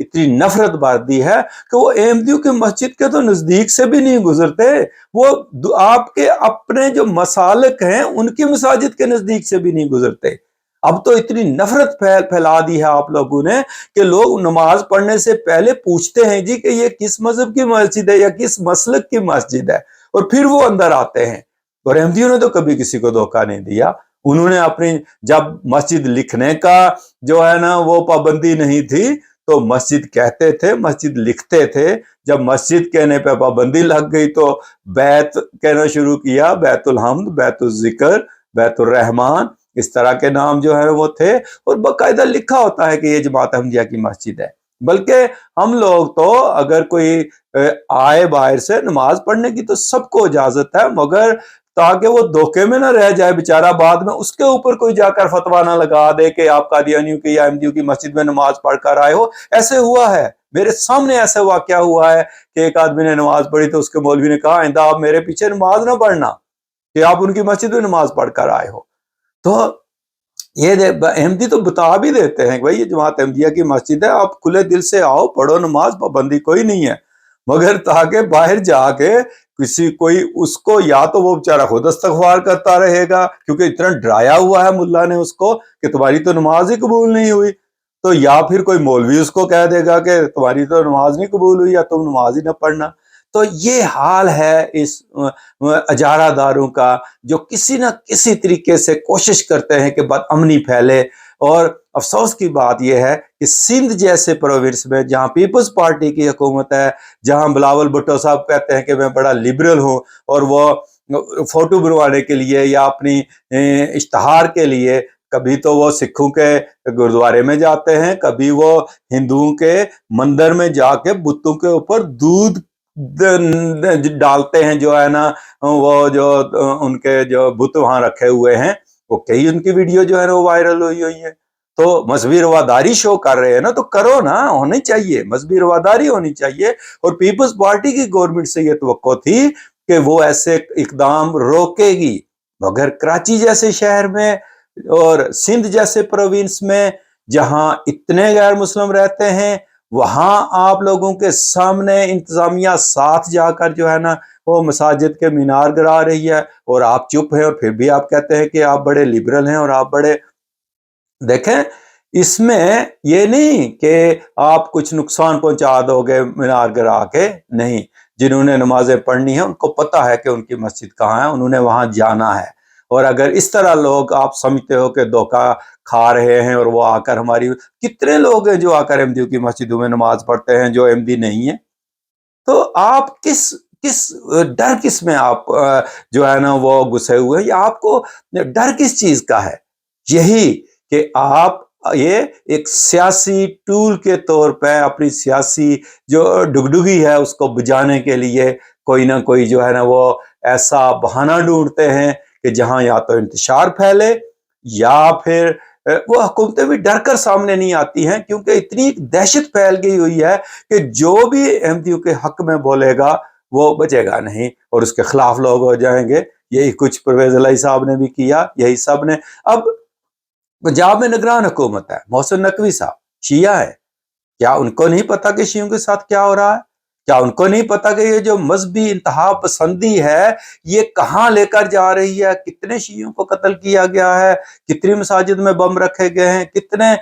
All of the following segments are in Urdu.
اتنی نفرت بھر دی ہے کہ وہ احمدیوں کی مسجد کے تو نزدیک سے بھی نہیں گزرتے، وہ آپ کے اپنے جو مسالک ہیں ان کی مساجد کے نزدیک سے بھی نہیں گزرتے۔ اب تو اتنی نفرت پھیلا دی ہے آپ لوگوں نے کہ لوگ نماز پڑھنے سے پہلے پوچھتے ہیں جی کہ یہ کس مذہب کی مسجد ہے یا کس مسلک کی مسجد ہے، اور پھر وہ اندر آتے ہیں۔ اور احمدیوں نے تو کبھی کسی کو دھوکہ نہیں دیا، انہوں نے اپنی جب مسجد لکھنے کا جو ہے نا وہ پابندی نہیں تھی تو مسجد کہتے تھے، مسجد لکھتے تھے، جب مسجد کہنے پہ پابندی لگ گئی تو بیت کہنا شروع کیا، بیت الحمد، بیت الذکر، بیت الرحمن، اس طرح کے نام جو ہے وہ تھے، اور باقاعدہ لکھا ہوتا ہے کہ یہ جماعت احمدیہ کی مسجد ہے۔ بلکہ ہم لوگ تو اگر کوئی آئے باہر سے نماز پڑھنے کی تو سب کو اجازت ہے، مگر تاکہ وہ دھوکے میں نہ رہ جائے بیچارہ، بعد میں اس کے اوپر کوئی جا کر فتویٰ نہ لگا دے کہ آپ قادیانیوں کی یا احمدیوں کی مسجد میں نماز پڑھ کر آئے ہو۔ ایسے ہوا ہے، میرے سامنے ایسا واقعہ ہوا ہے کہ ایک آدمی نے نماز پڑھی تو اس کے مولوی نے کہا آئندہ آپ میرے پیچھے نماز نہ پڑھنا کہ آپ ان کی مسجد میں نماز پڑھ کر آئے ہو۔ تو یہ احمدی تو بتا بھی دیتے ہیں کہ بھائی یہ جماعت احمدیہ کی مسجد ہے، آپ کھلے دل سے آؤ، پڑھو نماز، پابندی کوئی نہیں ہے، مگر تاکہ باہر جا کے کسی کوئی اس کو یا تو وہ بیچارہ خود استغفار کرتا رہے گا کیونکہ اتنا ڈرایا ہوا ہے ملا نے اس کو کہ تمہاری تو نماز ہی قبول نہیں ہوئی، تو یا پھر کوئی مولوی اس کو کہہ دے گا کہ تمہاری تو نماز نہیں قبول ہوئی یا تم نماز ہی نہ پڑھنا۔ تو یہ حال ہے اس اجارہ داروں کا، جو کسی نہ کسی طریقے سے کوشش کرتے ہیں کہ بد امنی پھیلے۔ اور افسوس کی بات یہ ہے کہ سندھ جیسے پروونس میں جہاں پیپلز پارٹی کی حکومت ہے، جہاں بلاول بھٹو صاحب کہتے ہیں کہ میں بڑا لبرل ہوں، اور وہ فوٹو بنوانے کے لیے یا اپنی اشتہار کے لیے کبھی تو وہ سکھوں کے گردوارے میں جاتے ہیں، کبھی وہ ہندوؤں کے مندر میں جا کے بتوں کے اوپر دودھ ڈالتے ہیں، جو ہے نا وہ جو ان کے جو بت وہاں رکھے ہوئے ہیں، وہ کئی ان کی ویڈیو جو ہے نا وہ وائرل ہوئی ہے۔ تو مذہبی رواداری شو کر رہے ہیں نا، تو کرو نا، ہونی چاہیے، مذہبی رواداری ہونی چاہیے۔ اور پیپلز پارٹی کی گورنمنٹ سے یہ توقع تھی کہ وہ ایسے اقدام روکے گی، مگر کراچی جیسے شہر میں اور سندھ جیسے پروونس میں جہاں اتنے غیر مسلم رہتے ہیں، وہاں آپ لوگوں کے سامنے انتظامیہ ساتھ جا کر جو ہے نا وہ مساجد کے مینار گرا رہی ہے، اور آپ چپ ہیں، اور پھر بھی آپ کہتے ہیں کہ آپ بڑے لبرل ہیں اور آپ بڑے۔ دیکھیں اس میں یہ نہیں کہ آپ کچھ نقصان پہنچا دو گے مینار گرا کے، نہیں، جنہوں نے نمازیں پڑھنی ہیں ان کو پتہ ہے کہ ان کی مسجد کہاں ہے، انہوں نے وہاں جانا ہے۔ اور اگر اس طرح لوگ آپ سمجھتے ہو کہ دھوکہ کھا رہے ہیں اور وہ آ کر ہماری، کتنے لوگ ہیں جو آ کر احمدیوں کی مسجدوں میں نماز پڑھتے ہیں جو احمدی نہیں ہیں، تو آپ کس ڈر کس میں آپ جو ہے نا وہ گھسے ہوئے ہیں، یا آپ کو ڈر کس چیز کا ہے؟ یہی کہ آپ یہ ایک سیاسی ٹول کے طور پہ اپنی سیاسی جو ڈگڈگی ہے اس کو بجانے کے لیے کوئی نہ کوئی جو ہے نا وہ ایسا بہانہ ڈھونڈتے ہیں کہ جہاں یا تو انتشار پھیلے یا پھر وہ حکومتیں بھی ڈر کر سامنے نہیں آتی ہیں، کیونکہ اتنی دہشت پھیل گئی ہوئی ہے کہ جو بھی احمدیوں کے حق میں بولے گا وہ بچے گا نہیں، اور اس کے خلاف لوگ ہو جائیں گے۔ یہی کچھ پرویز الہی صاحب نے بھی کیا، یہی سب نے۔ اب پنجاب میں نگران حکومت ہے، محسن نقوی صاحب شیعہ ہے، کیا ان کو نہیں پتا کہ شیعوں کے ساتھ کیا ہو رہا ہے؟ کیا ان کو نہیں پتا کہ یہ جو مذہبی انتہا پسندی ہے یہ کہاں لے کر جا رہی ہے؟ کتنے شیعوں کو قتل کیا گیا ہے، کتنی مساجد میں بم رکھے گئے ہیں، کتنے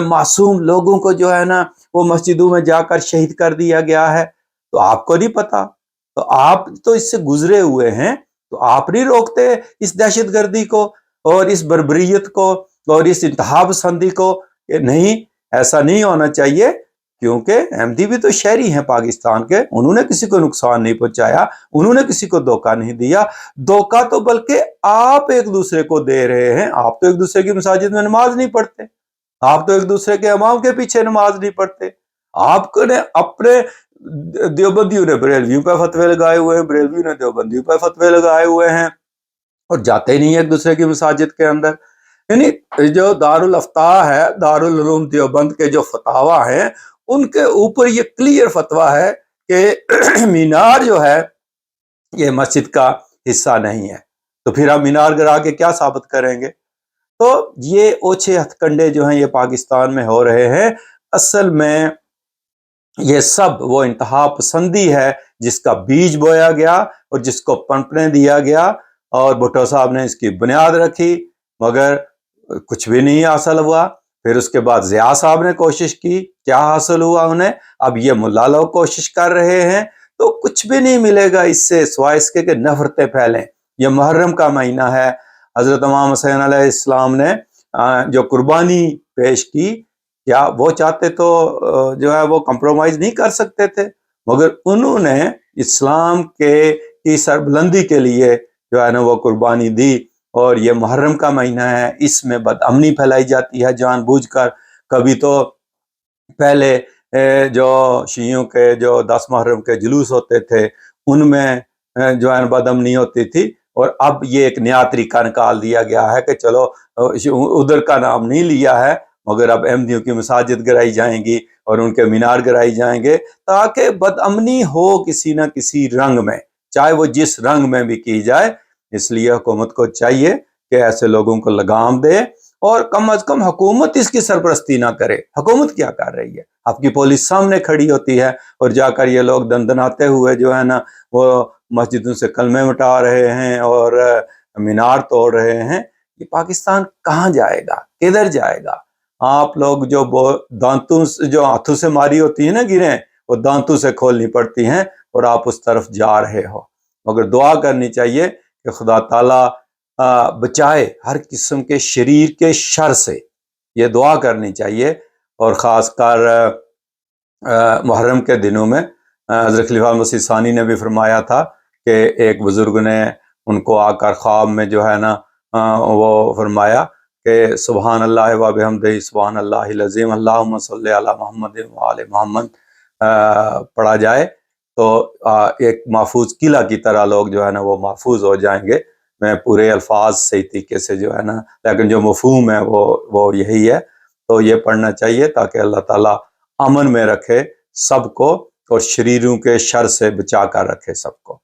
معصوم لوگوں کو جو ہے نا وہ مسجدوں میں جا کر شہید کر دیا گیا ہے، تو آپ کو نہیں پتا؟ تو آپ تو اس سے گزرے ہوئے ہیں، تو آپ نہیں روکتے اس دہشت گردی کو اور اس بربریت کو اور اس انتہا پسندی کو؟ کہ نہیں، ایسا نہیں ہونا چاہیے، کیونکہ احمدی بھی تو شہری ہیں پاکستان کے، انہوں نے کسی کو نقصان نہیں پہنچایا، انہوں نے کسی کو دھوکہ نہیں دیا۔ دھوکہ تو بلکہ آپ ایک دوسرے کو دے رہے ہیں، آپ تو ایک دوسرے کی مساجد میں نماز نہیں پڑھتے، آپ تو ایک دوسرے کے امام کے پیچھے نماز نہیں پڑھتے، آپ نے اپنے دیوبندیوں نے بریلویوں پہ فتوے لگائے ہوئے ہیں، بریلویوں نے دیوبندیوں پہ فتوے لگائے ہوئے ہیں، اور جاتے نہیں ایک دوسرے کی مساجد کے اندر۔ یعنی جو دارالافتاء ہے، دارالعلوم دیوبند کے جو فتاوی ہیں ان کے اوپر یہ کلیئر فتویٰ ہے کہ مینار جو ہے یہ مسجد کا حصہ نہیں ہے، تو پھر ہم مینار گرا کے کیا ثابت کریں گے؟ تو یہ اوچھے ہتھ کنڈے جو ہیں یہ پاکستان میں ہو رہے ہیں۔ اصل میں یہ سب وہ انتہا پسندی ہے جس کا بیج بویا گیا اور جس کو پنپنے دیا گیا، اور بھٹو صاحب نے اس کی بنیاد رکھی مگر کچھ بھی نہیں حاصل ہوا۔ پھر اس کے بعد ضیاء صاحب نے کوشش کی، کیا حاصل ہوا انہیں؟ اب یہ ملا لوگ کوشش کر رہے ہیں، تو کچھ بھی نہیں ملے گا اس سے سوائے اس کے کہ نفرتیں پھیلیں۔ یہ محرم کا مہینہ ہے، حضرت امام حسین علیہ السلام نے جو قربانی پیش کی، کیا وہ چاہتے تو جو ہے وہ کمپرومائز نہیں کر سکتے تھے، مگر انہوں نے اسلام کی سربلندی کے لیے جو ہے نا وہ قربانی دی۔ اور یہ محرم کا مہینہ ہے، اس میں بد امنی پھیلائی جاتی ہے جان بوجھ کر۔ کبھی تو پہلے جو شیعوں کے جو 10 محرم کے جلوس ہوتے تھے ان میں جو ہے بد امنی ہوتی تھی، اور اب یہ ایک نیا طریقہ نکال دیا گیا ہے کہ چلو ادھر کا نام نہیں لیا ہے مگر اب احمدیوں کی مساجد گرائی جائیں گی اور ان کے مینار گرائی جائیں گے، تاکہ بد امنی ہو کسی نہ کسی رنگ میں، چاہے وہ جس رنگ میں بھی کی جائے۔ اس لیے حکومت کو چاہیے کہ ایسے لوگوں کو لگام دے، اور کم از کم حکومت اس کی سرپرستی نہ کرے۔ حکومت کیا کر رہی ہے؟ آپ کی پولیس سامنے کھڑی ہوتی ہے اور جا کر یہ لوگ دندناتے ہوئے جو ہے نا وہ مسجدوں سے کلمے مٹا رہے ہیں اور مینار توڑ رہے ہیں۔ یہ پاکستان کہاں جائے گا؟ کدھر جائے گا؟ آپ لوگ جو دانتوں جو ہاتھوں سے ماری ہوتی ہیں نا گریں، وہ دانتوں سے کھولنی پڑتی ہیں، اور آپ اس طرف جا رہے ہو۔ مگر دعا کرنی چاہیے کہ خدا تعالیٰ بچائے ہر قسم کے شریر کے شر سے، یہ دعا کرنی چاہیے۔ اور خاص کر محرم کے دنوں میں حضرت خلیفہ مسیح ثانی نے بھی فرمایا تھا کہ ایک بزرگ نے ان کو آ کر خواب میں جو ہے نا وہ فرمایا کہ سبحان اللہ و بحمدہ سبحان اللہ العظیم اللہم صلی علی محمد و آل محمد پڑھا جائے تو ایک محفوظ قلعہ کی طرح لوگ جو ہے نا وہ محفوظ ہو جائیں گے۔ میں پورے الفاظ صحیح طریقے سے جو ہے نا، لیکن جو مفہوم ہے وہ یہی ہے۔ تو یہ پڑھنا چاہیے تاکہ اللہ تعالیٰ امن میں رکھے سب کو اور شریروں کے شر سے بچا کر رکھے سب کو۔